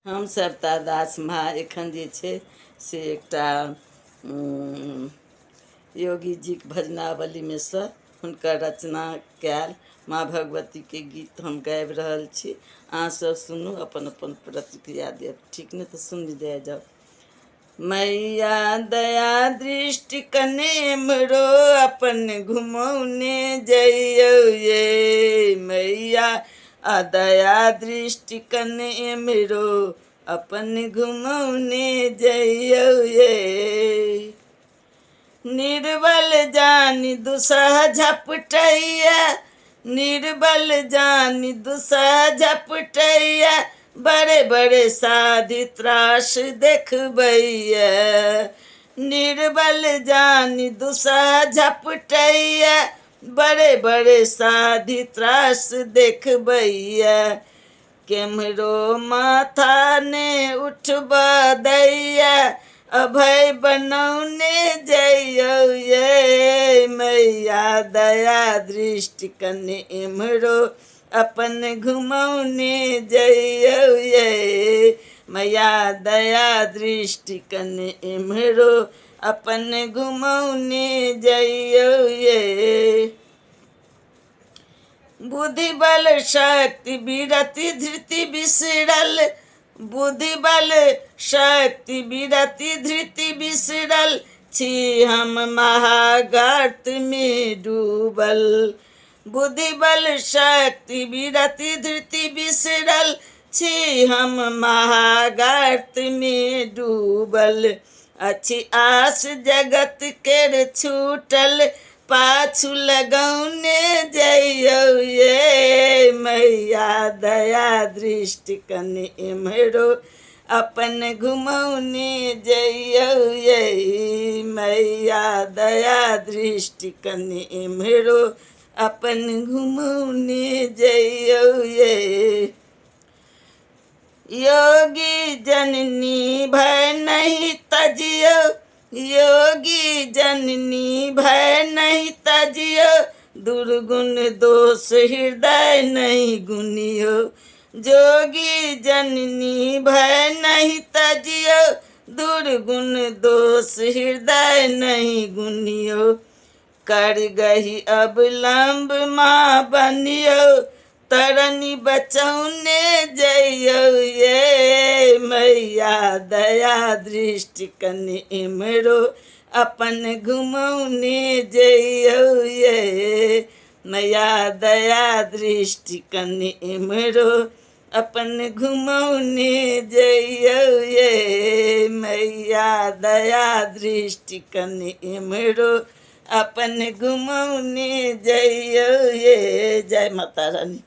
हम सरिता दास माँ एखन जे छै से एकटा योगी जी के भजनावली में से हुनकर रचना कैल माँ भगवती के गीत हम गाबि रहल छी। अहाँ सब सुनू, अपन अपन प्रतिक्रिया देब, ठीक ने? तो सुन दे जाओ। मैया दया दृष्टि कने मरो अपन घुमौने जइयो ये मैया दया दृष्टि कने मेरो अपन घुमौने जइयो ये। निर्बल जानि दुसह झपटैया, निर्बल जानि दुसह झपटैया, बड़े बड़े साधि त्रास देखबैया। निर्बल जानि दुसह झपटैया, बड़े बड़े साधि त्रास देखबैया। केम्हरो माथा ने उठब दैया, अभय बनौने जइयो ये मैया दया दृष्टि कने एम्हरो अपन घुमौने जइयो ये मैया दया दृष्टि कने एम्हरो अपन घुमौने जइयो ये। बुद्धि बल शक्ति विरति धृति बिसरल, बुद्धि बल शक्ति विरति धृति बिसरल, छी हम महागर्त में डूबल। बुद्धि बल शक्ति विरति धृति बिसरल, छी हम महागर्त में डूबल। अच्छी आस जगत केर छूटल, पाछू लगौने जइयो ये मैया दया दृष्टि कने एम्हरो अपन घुमौने जइयो ये मैया दया दृष्टि कने एम्हरो अपन घुमौने जइयो ये। योगी जननी भय नहीं तजियो, योगी जननी भय नहीं तजियो, दुर्गुण दोष हृदय नहीं गुनियो। जोगी जननी भय नहीं तजियो, दुर्गुण दोष हृदय नहीं गुनियो। कर गही अवलंब माँ बनियो, तरनी बचौने जइयो ये मैया दया दृष्टि कने एम्हरो अपन घुमौने जइयो ये मैया दया दृष्टि कने एम्हरो अपन घुमौने जइयो ये मैया दया दृष्टि कने एम्हरो अपन घुमौने जइयो ये। जय माता रानी।